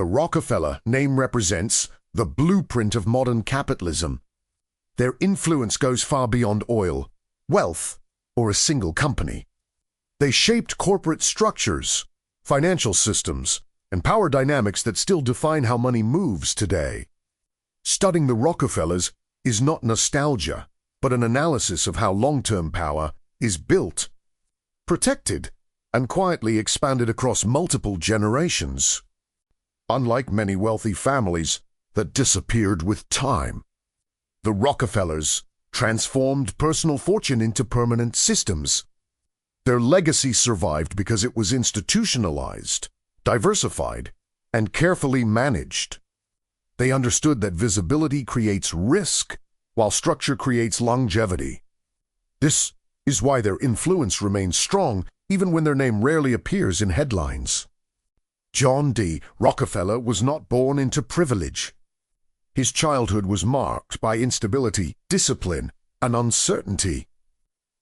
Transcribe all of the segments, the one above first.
The Rockefeller name represents the blueprint of modern capitalism. Their influence goes far beyond oil, wealth, or a single company. They shaped corporate structures, financial systems, and power dynamics that still define how money moves today. Studying the Rockefellers is not nostalgia, but an analysis of how long-term power is built, protected, and quietly expanded across multiple generations. Unlike many wealthy families that disappeared with time, the Rockefellers transformed personal fortune into permanent systems. Their legacy survived because it was institutionalized, diversified, and carefully managed. They understood that visibility creates risk, while structure creates longevity. This is why their influence remains strong even when their name rarely appears in headlines. John D. Rockefeller was not born into privilege. His childhood was marked by instability, discipline, and uncertainty.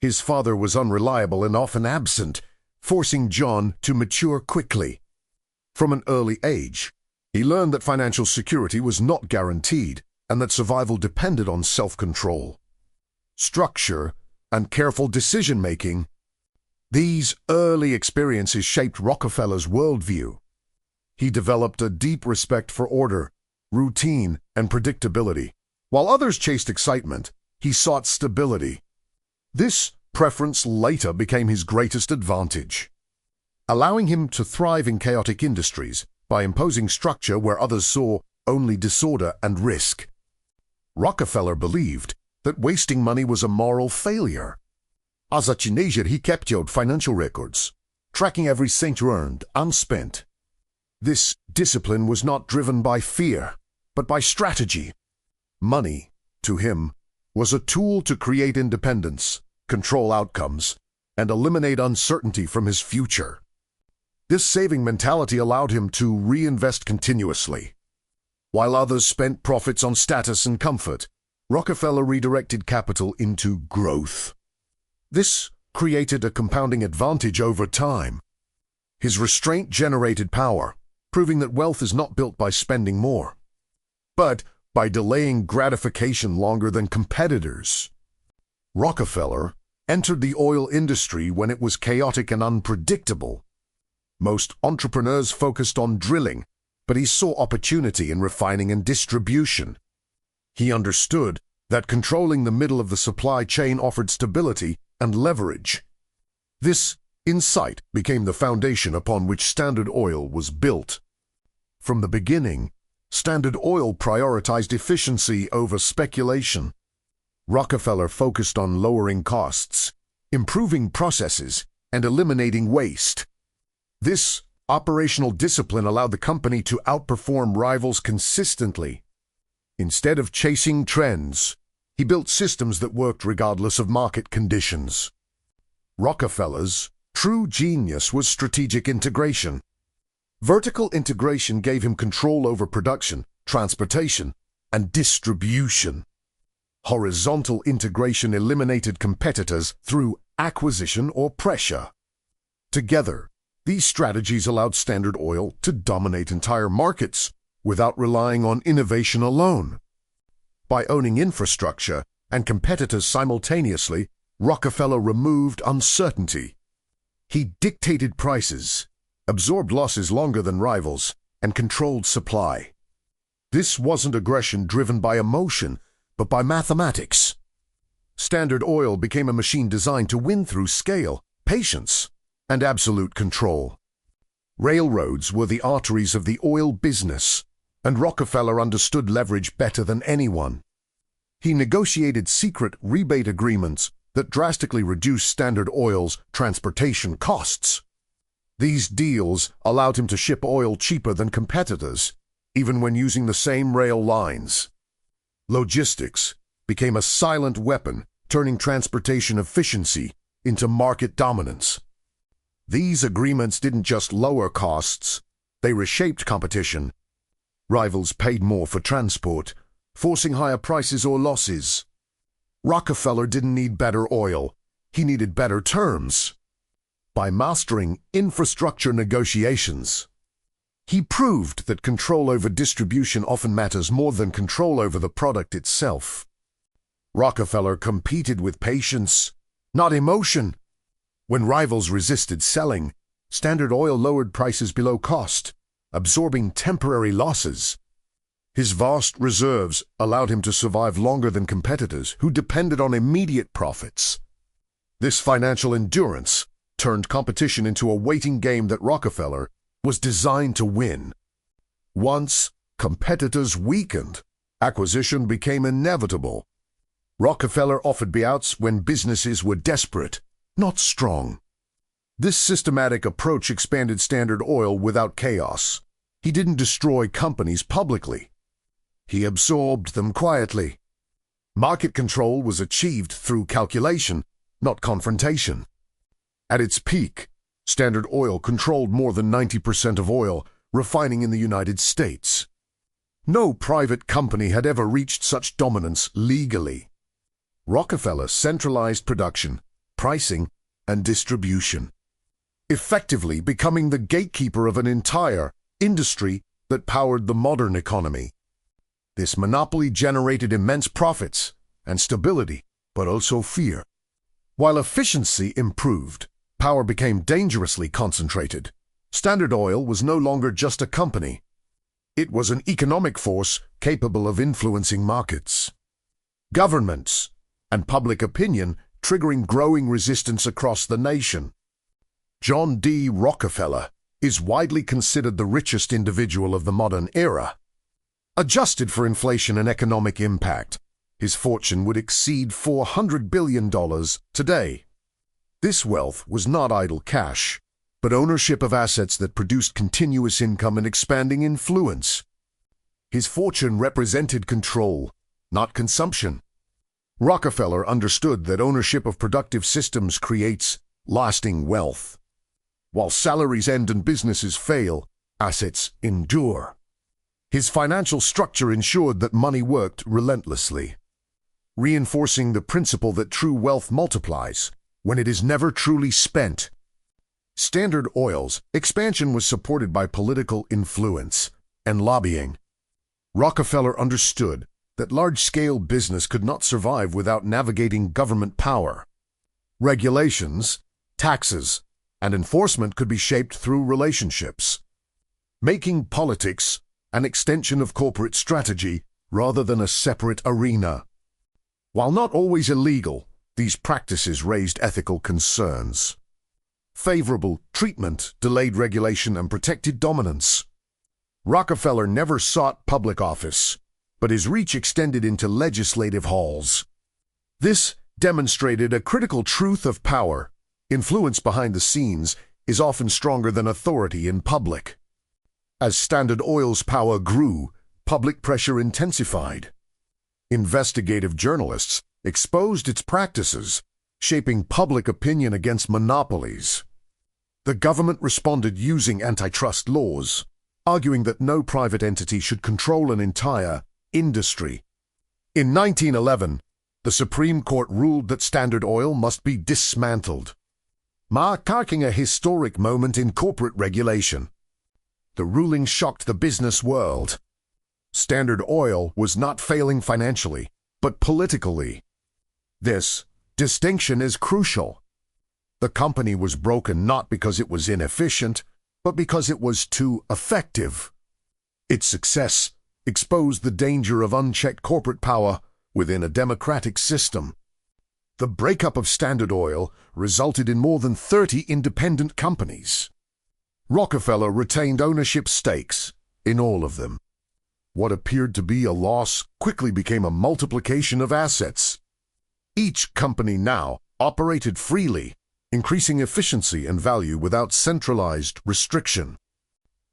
His father was unreliable and often absent, forcing John to mature quickly. From an early age, he learned that financial security was not guaranteed and that survival depended on self-control, structure, and careful decision-making. These early experiences shaped Rockefeller's worldview. He developed a deep respect for order, routine, and predictability. While others chased excitement, he sought stability. This preference later became his greatest advantage, allowing him to thrive in chaotic industries by imposing structure where others saw only disorder and risk. Rockefeller believed that wasting money was a moral failure. As a teenager, he kept financial records, tracking every cent earned and spent. This discipline was not driven by fear, but by strategy. Money, to him, was a tool to create independence, control outcomes, and eliminate uncertainty from his future. This saving mentality allowed him to reinvest continuously. While others spent profits on status and comfort, Rockefeller redirected capital into growth. This created a compounding advantage over time. His restraint generated power, proving that wealth is not built by spending more, but by delaying gratification longer than competitors. Rockefeller entered the oil industry when it was chaotic and unpredictable. Most entrepreneurs focused on drilling, but he saw opportunity in refining and distribution. He understood that controlling the middle of the supply chain offered stability and leverage. This insight became the foundation upon which Standard Oil was built. From the beginning, Standard Oil prioritized efficiency over speculation. Rockefeller focused on lowering costs, improving processes, and eliminating waste. This operational discipline allowed the company to outperform rivals consistently. Instead of chasing trends, he built systems that worked regardless of market conditions. Rockefeller's true genius was strategic integration. Vertical integration gave him control over production, transportation, and distribution. Horizontal integration eliminated competitors through acquisition or pressure. Together, these strategies allowed Standard Oil to dominate entire markets without relying on innovation alone. By owning infrastructure and competitors simultaneously, Rockefeller removed uncertainty. He dictated prices, absorbed losses longer than rivals, and controlled supply. This wasn't aggression driven by emotion, but by mathematics. Standard Oil became a machine designed to win through scale, patience, and absolute control. Railroads were the arteries of the oil business, and Rockefeller understood leverage better than anyone. He negotiated secret rebate agreements that drastically reduced Standard Oil's transportation costs. These deals allowed him to ship oil cheaper than competitors, even when using the same rail lines. Logistics became a silent weapon, turning transportation efficiency into market dominance. These agreements didn't just lower costs, they reshaped competition. Rivals paid more for transport, forcing higher prices or losses. Rockefeller didn't need better oil, he needed better terms. By mastering infrastructure negotiations, He proved that control over distribution often matters more than control over the product itself. Rockefeller competed with patience, not emotion. When rivals resisted selling, Standard Oil lowered prices below cost, absorbing temporary losses. His vast reserves allowed him to survive longer than competitors who depended on immediate profits. This financial endurance turned competition into a waiting game that Rockefeller was designed to win. Once competitors weakened, acquisition became inevitable. Rockefeller offered buyouts when businesses were desperate, not strong. This systematic approach expanded Standard Oil without chaos. He didn't destroy companies publicly. He absorbed them quietly. Market control was achieved through calculation, not confrontation. At its peak, Standard Oil controlled more than 90% of oil refining in the United States. No private company had ever reached such dominance legally. Rockefeller centralized production, pricing, and distribution, effectively becoming the gatekeeper of an entire industry that powered the modern economy. This monopoly generated immense profits and stability, but also fear. While efficiency improved, power became dangerously concentrated. Standard Oil was no longer just a company. It was an economic force capable of influencing markets, governments, and public opinion, triggering growing resistance across the nation. John D. Rockefeller is widely considered the richest individual of the modern era. Adjusted for inflation and economic impact, his fortune would exceed $400 billion today. This wealth was not idle cash, but ownership of assets that produced continuous income and expanding influence. His fortune represented control, not consumption. Rockefeller understood that ownership of productive systems creates lasting wealth. While salaries end and businesses fail, assets endure. His financial structure ensured that money worked relentlessly, reinforcing the principle that true wealth multiplies when it is never truly spent. Standard Oil's expansion was supported by political influence and lobbying. Rockefeller understood that large-scale business could not survive without navigating government power. Regulations, taxes, and enforcement could be shaped through relationships, making politics an extension of corporate strategy rather than a separate arena. While not always illegal, these practices raised ethical concerns. Favorable treatment delayed regulation and protected dominance. Rockefeller never sought public office, but his reach extended into legislative halls. This demonstrated a critical truth of power. Influence behind the scenes is often stronger than authority in public. As Standard Oil's power grew, public pressure intensified. Investigative journalists exposed its practices, shaping public opinion against monopolies. The government responded using antitrust laws, arguing that no private entity should control an entire industry. In 1911, the Supreme Court ruled that Standard Oil must be dismantled, marking a historic moment in corporate regulation. The ruling shocked the business world. Standard Oil was not failing financially, but politically. This distinction is crucial. The company was broken not because it was inefficient, but because it was too effective. Its success exposed the danger of unchecked corporate power within a democratic system. The breakup of Standard Oil resulted in more than 30 independent companies. Rockefeller retained ownership stakes in all of them. What appeared to be a loss quickly became a multiplication of assets. Each company now operated freely, increasing efficiency and value without centralized restriction.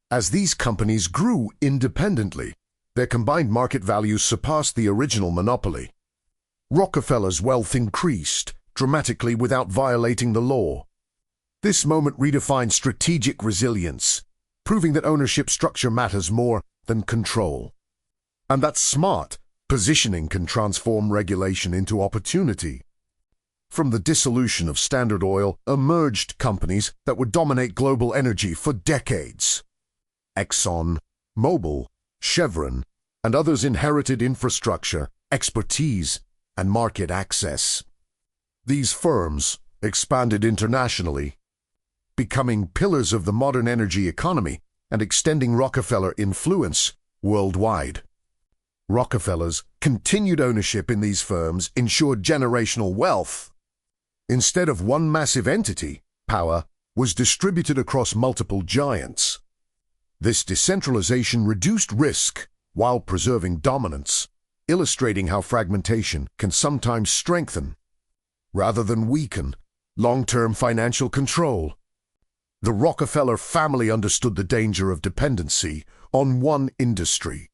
As these companies grew independently, their combined market values surpassed the original monopoly. Rockefeller's wealth increased dramatically without violating the law. This moment redefined strategic resilience, proving that ownership structure matters more than control. And that smart positioning can transform regulation into opportunity. From the dissolution of Standard Oil emerged companies that would dominate global energy for decades. Exxon, Mobil, Chevron, and others inherited infrastructure, expertise, and market access. These firms expanded internationally, becoming pillars of the modern energy economy and extending Rockefeller influence worldwide. Rockefellers' continued ownership in these firms ensured generational wealth. Instead of one massive entity, power was distributed across multiple giants. This decentralization reduced risk while preserving dominance, illustrating how fragmentation can sometimes strengthen, rather than weaken, long-term financial control. The Rockefeller family understood the danger of dependency on one industry.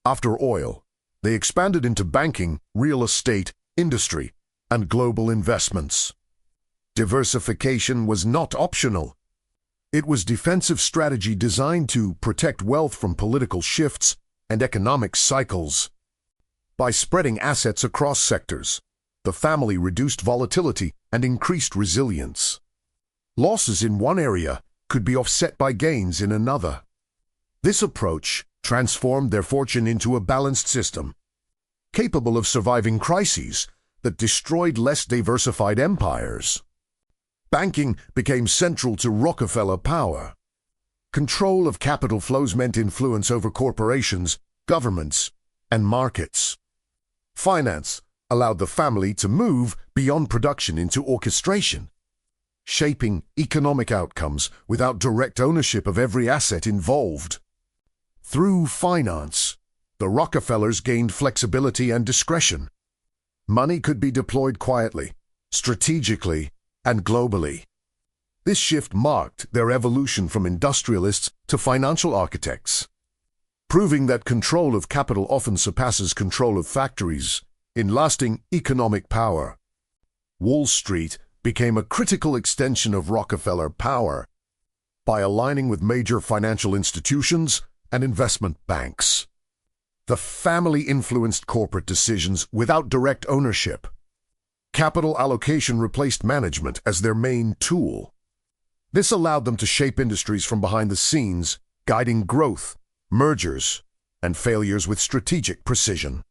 After oil, they expanded into banking, real estate, industry, and global investments. Diversification was not optional. It was defensive strategy designed to protect wealth from political shifts and economic cycles. By spreading assets across sectors, the family reduced volatility and increased resilience. Losses in one area could be offset by gains in another. This approach transformed their fortune into a balanced system, capable of surviving crises that destroyed less diversified empires. Banking became central to Rockefeller power. Control of capital flows meant influence over corporations, governments, and markets. Finance allowed the family to move beyond production into orchestration, shaping economic outcomes without direct ownership of every asset involved. Through finance, the Rockefellers gained flexibility and discretion. Money could be deployed quietly, strategically, and globally. This shift marked their evolution from industrialists to financial architects, proving that control of capital often surpasses control of factories in lasting economic power. Wall Street became a critical extension of Rockefeller power by aligning with major financial institutions and investment banks. The family influenced corporate decisions without direct ownership. Capital allocation replaced management as their main tool. This allowed them to shape industries from behind the scenes, guiding growth, mergers, and failures with strategic precision.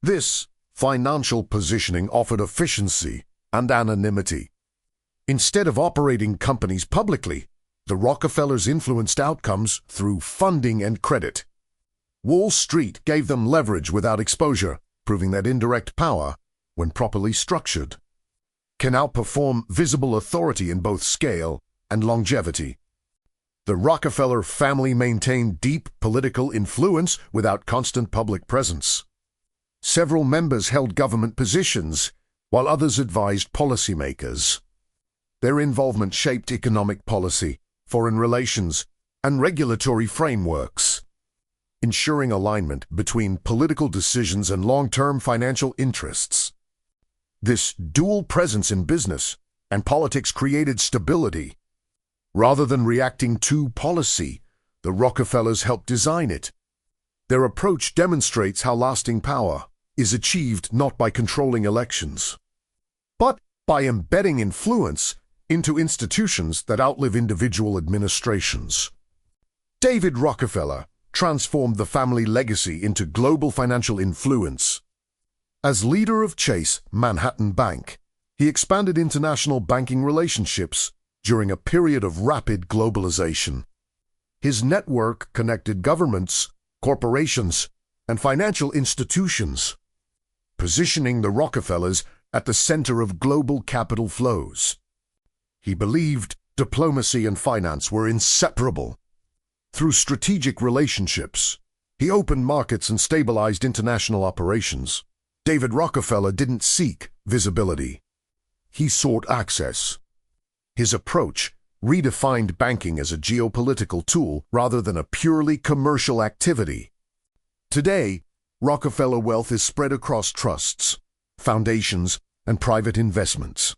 This financial positioning offered efficiency and anonymity. Instead of operating companies publicly, the Rockefellers influenced outcomes through funding and credit. Wall Street gave them leverage without exposure, proving that indirect power, when properly structured, can outperform visible authority in both scale and longevity. The Rockefeller family maintained deep political influence without constant public presence. Several members held government positions, while others advised policymakers. Their involvement shaped economic policy, foreign relations, and regulatory frameworks, ensuring alignment between political decisions and long-term financial interests. This dual presence in business and politics created stability. Rather than reacting to policy, the Rockefellers helped design it. Their approach demonstrates how lasting power is achieved not by controlling elections, but by embedding influence into institutions that outlive individual administrations. David Rockefeller transformed the family legacy into global financial influence. As leader of Chase Manhattan Bank, he expanded international banking relationships during a period of rapid globalization. His network connected governments, corporations, and financial institutions, positioning the Rockefellers at the center of global capital flows. He believed diplomacy and finance were inseparable. Through strategic relationships, he opened markets and stabilized international operations. David Rockefeller didn't seek visibility. He sought access. His approach redefined banking as a geopolitical tool rather than a purely commercial activity. Today, Rockefeller wealth is spread across trusts, foundations, and private investments.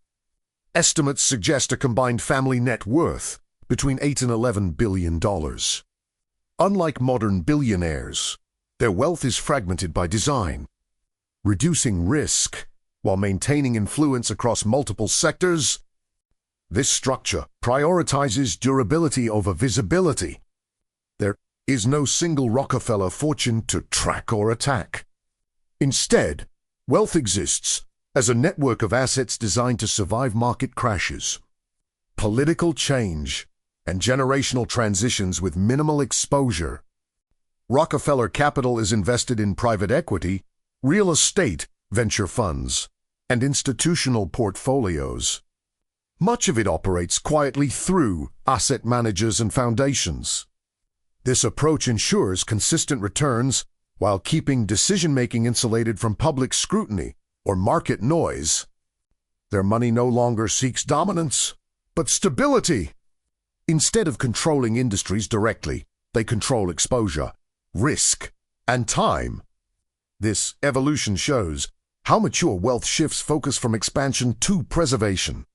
Estimates suggest a combined family net worth between $8 and $11 billion. Unlike modern billionaires, their wealth is fragmented by design, reducing risk while maintaining influence across multiple sectors. This structure prioritizes durability over visibility, There is no single Rockefeller fortune to track or attack. Instead, wealth exists as a network of assets designed to survive market crashes, political change, and generational transitions with minimal exposure. Rockefeller capital is invested in private equity, real estate, venture funds, and institutional portfolios. Much of it operates quietly through asset managers and foundations. This approach ensures consistent returns while keeping decision-making insulated from public scrutiny or market noise. Their money no longer seeks dominance, but stability. Instead of controlling industries directly, they control exposure, risk, and time. This evolution shows how mature wealth shifts focus from expansion to preservation,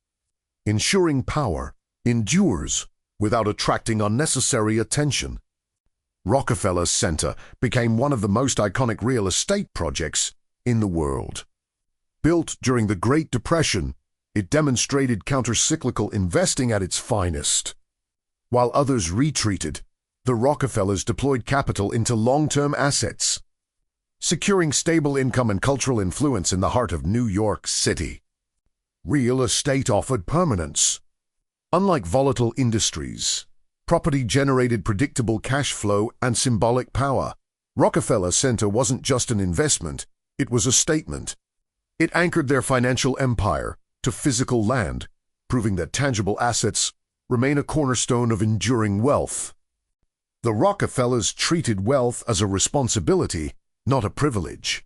ensuring power endures without attracting unnecessary attention. Rockefeller Center became one of the most iconic real estate projects in the world. Built during the Great Depression, it demonstrated counter-cyclical investing at its finest. While others retreated, the Rockefellers deployed capital into long-term assets, securing stable income and cultural influence in the heart of New York City. Real estate offered permanence. Unlike volatile industries, property generated predictable cash flow and symbolic power. Rockefeller Center wasn't just an investment, it was a statement. It anchored their financial empire to physical land, proving that tangible assets remain a cornerstone of enduring wealth. The Rockefellers treated wealth as a responsibility, not a privilege.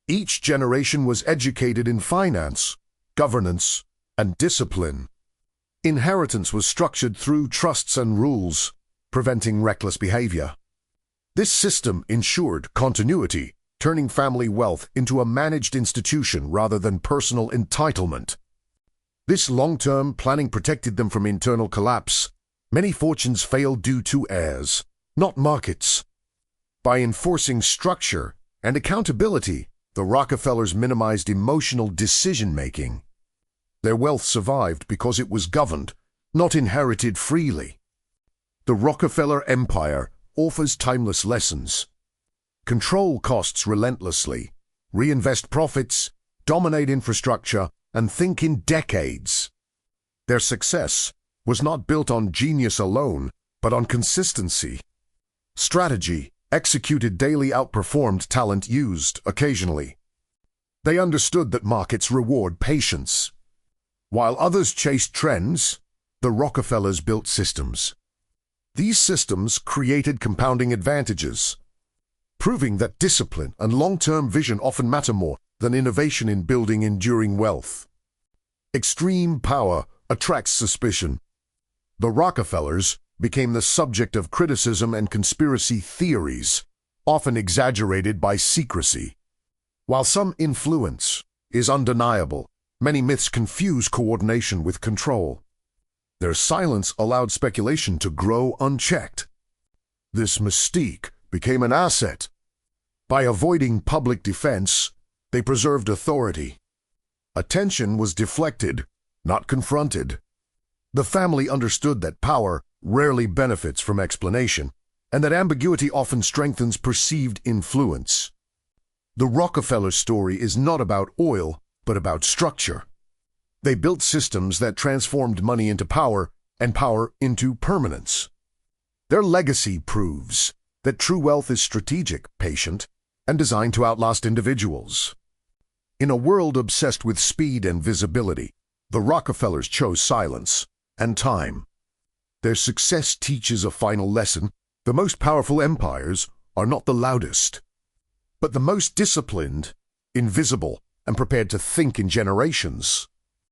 Each generation was educated in finance, governance, and discipline. Inheritance was structured through trusts and rules, preventing reckless behavior. This system ensured continuity, turning family wealth into a managed institution rather than personal entitlement. This long-term planning protected them from internal collapse. Many fortunes failed due to heirs, not markets. By enforcing structure and accountability, the Rockefellers minimized emotional decision-making. Their wealth survived because it was governed, not inherited freely. The Rockefeller Empire offers timeless lessons. Control costs relentlessly, reinvest profits, dominate infrastructure, and think in decades. Their success was not built on genius alone, but on consistency. Strategy, executed daily, outperformed talent used occasionally. They understood that markets reward patience. While others chased trends, the Rockefellers built systems. These systems created compounding advantages, proving that discipline and long-term vision often matter more than innovation in building enduring wealth. Extreme power attracts suspicion. The Rockefellers became the subject of criticism and conspiracy theories, often exaggerated by secrecy. While some influence is undeniable, many myths confuse coordination with control. Their silence allowed speculation to grow unchecked. This mystique became an asset. By avoiding public defense, they preserved authority. Attention was deflected, not confronted. The family understood that power rarely benefits from explanation, and that ambiguity often strengthens perceived influence. The Rockefeller story is not about oil, but about structure. They built systems that transformed money into power and power into permanence. Their legacy proves that true wealth is strategic, patient, and designed to outlast individuals. In a world obsessed with speed and visibility, the Rockefellers chose silence and time. Their success teaches a final lesson: the most powerful empires are not the loudest, but the most disciplined, invisible, and prepared to think in generations.